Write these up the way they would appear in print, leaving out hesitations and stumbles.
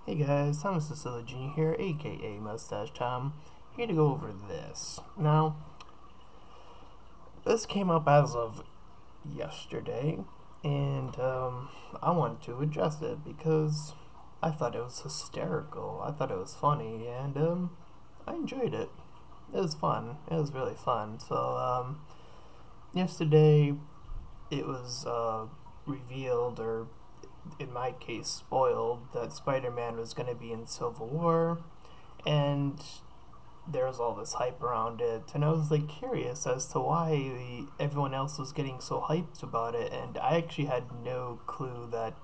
Hey guys, Thomas the Jr. here, aka Mustache Tom, here to go over this. Now, this came up as of yesterday, and I wanted to address it because I thought it was hysterical. I thought it was funny, and I enjoyed it. It was fun. It was really fun. So, yesterday it was revealed, or in my case, spoiled, that Spider-Man was going to be in Civil War, and there was all this hype around it, and I was like curious as to why everyone else was getting so hyped about it, and I actually had no clue that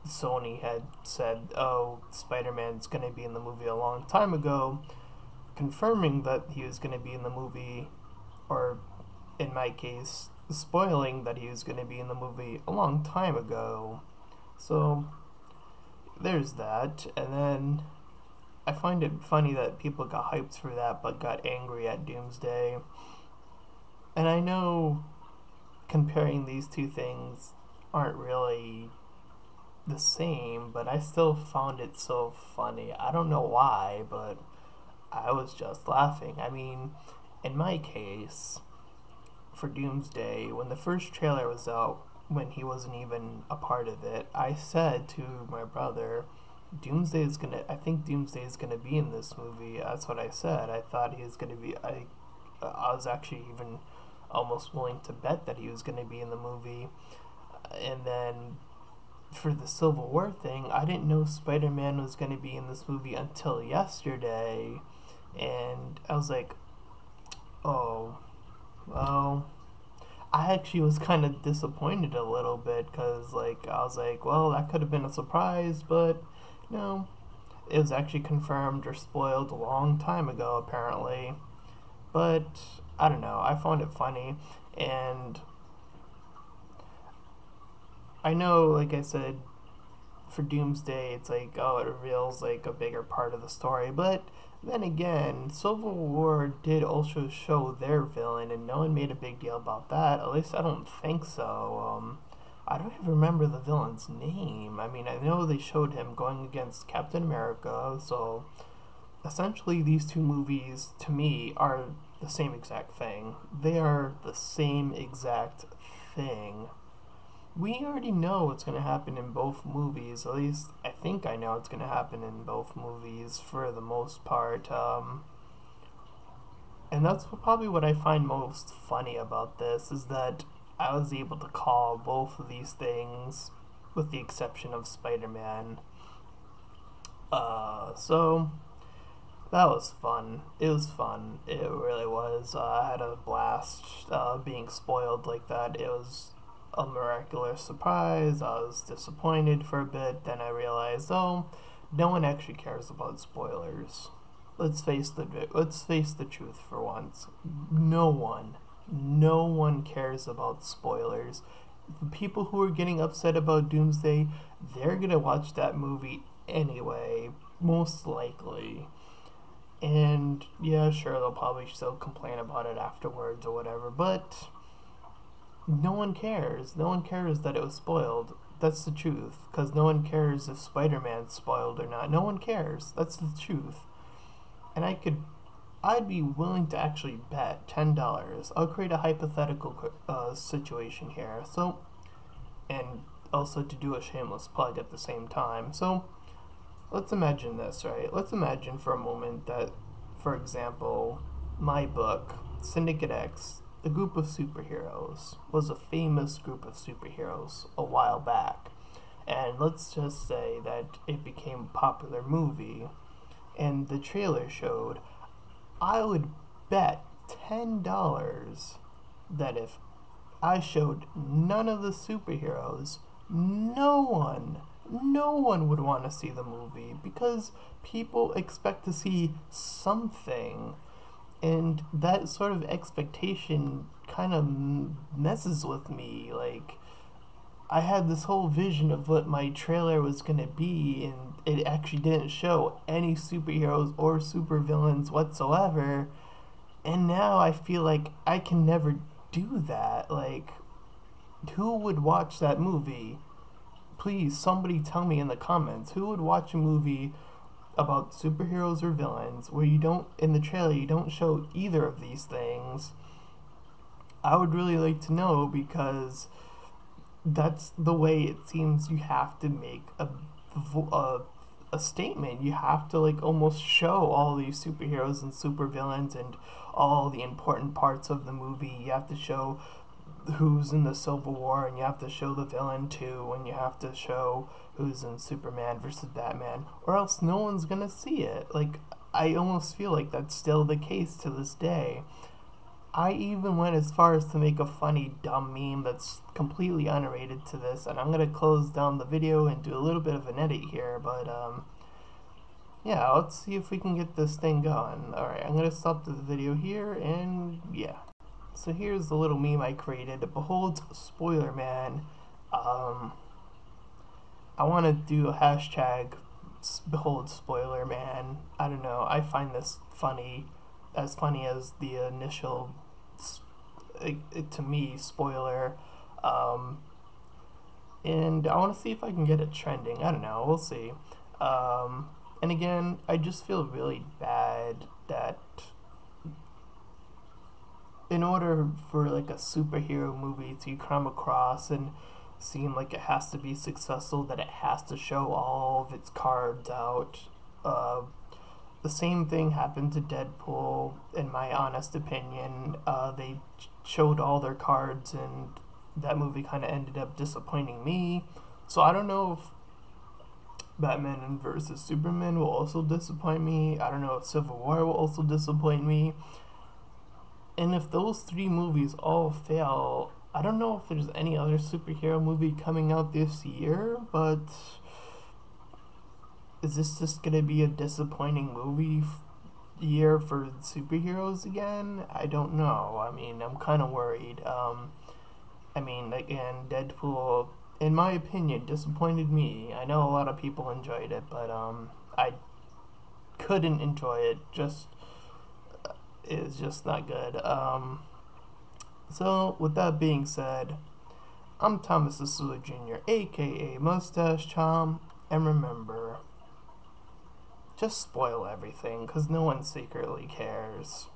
Sony had said, "Oh, Spider-Man's going to be in the movie" a long time ago, confirming that he was going to be in the movie, or in my case, spoiling that he was going to be in the movie a long time ago. So there's that, and then I find it funny that people got hyped for that but got angry at Doomsday. And I know comparing these two things aren't really the same, but I still found it so funny. I don't know why, but I was just laughing. I mean, in my case, for Doomsday, when the first trailer was out, when he wasn't even a part of it, I said to my brother, I think Doomsday is gonna be in this movie. That's what I said. I thought he was gonna be, I was actually even almost willing to bet that he was gonna be in the movie. And then for the Civil War thing, I didn't know Spider-Man was gonna be in this movie until yesterday. And I was like, oh, well, I actually was kind of disappointed a little bit because, like, I was like, well, that could have been a surprise, but no, it was actually confirmed or spoiled a long time ago, apparently. But I don't know, I found it funny, and I know, like I said, for Doomsday, it's like, oh, it reveals like a bigger part of the story, but then again, Civil War did also show their villain, and no one made a big deal about that. At least I don't think so. I don't even remember the villain's name. I mean, I know they showed him going against Captain America, so essentially these two movies, to me, are the same exact thing. They are the same exact thing. We already know what's going to happen in both movies. At least I think I know what's going to happen in both movies for the most part. And that's probably what I find most funny about this is that I was able to call both of these things, with the exception of Spider-Man. So that was fun. It was fun. It really was. I had a blast being spoiled like that. It was a miraculous surprise. I was disappointed for a bit. Then I realized, oh, no one actually cares about spoilers. Let's face the truth for once. No one, no one cares about spoilers. The people who are getting upset about Doomsday, they're gonna watch that movie anyway, most likely. And yeah, sure, they'll probably still complain about it afterwards or whatever, but no one cares. No one cares that it was spoiled. That's the truth. Because no one cares if Spider Man's spoiled or not. No one cares. That's the truth. And I'd be willing to actually bet $10. I'll create a hypothetical situation here. So, and also to do a shameless plug at the same time. So, let's imagine this, right? Let's imagine for a moment that, for example, my book, Syndicate X, the group of superheroes, was a famous group of superheroes a while back. And let's just say that it became a popular movie, and the trailer showed, I would bet $10 that if I showed none of the superheroes, no one would want to see the movie because people expect to see something. And that sort of expectation kind of messes with me. Like, I had this whole vision of what my trailer was going to be, and it actually didn't show any superheroes or supervillains whatsoever. And now I feel like I can never do that. Like, who would watch that movie? please, somebody tell me in the comments who would watch a movie about superheroes or villains where you don't, in the trailer, you don't show either of these things. I would really like to know, because that's the way it seems you have to make a, a statement. You have to like almost show all these superheroes and supervillains and all the important parts of the movie. You have to show who's in the Civil War, and you have to show the villain too, and you have to show who's in Superman versus Batman, or else no one's gonna see it. Like, I almost feel like that's still the case to this day. I even went as far as to make a funny, dumb meme that's completely unrelated to this, and I'm gonna close down the video and do a little bit of an edit here, but yeah, let's see if we can get this thing going. Alright, I'm gonna stop the video here, and yeah. So here's the little meme I created. Behold, spoiler man. I want to do a hashtag behold spoiler man. I don't know. I find this funny, as funny as the initial, to me, spoiler. Um, and I want to see if I can get it trending. I don't know. We'll see. And again, I just feel really bad that in order for like a superhero movie to come across and seem like it has to be successful, that it has to show all of its cards out. Uh, the same thing happened to Deadpool, in my honest opinion. They showed all their cards, and that movie kind of ended up disappointing me. So I don't know if Batman versus Superman will also disappoint me. I don't know if Civil War will also disappoint me. And if those three movies all fail, I don't know if there's any other superhero movie coming out this year, but is this just gonna be a disappointing movie year for superheroes again? I don't know. I mean, I'm kind of worried. I mean, again, Deadpool, in my opinion, disappointed me. I know a lot of people enjoyed it, but I couldn't enjoy it. Just it's just not good. So with that being said, I'm Thomas Asula Jr., aka Mustache Chom, and remember, just spoil everything, because no one secretly cares.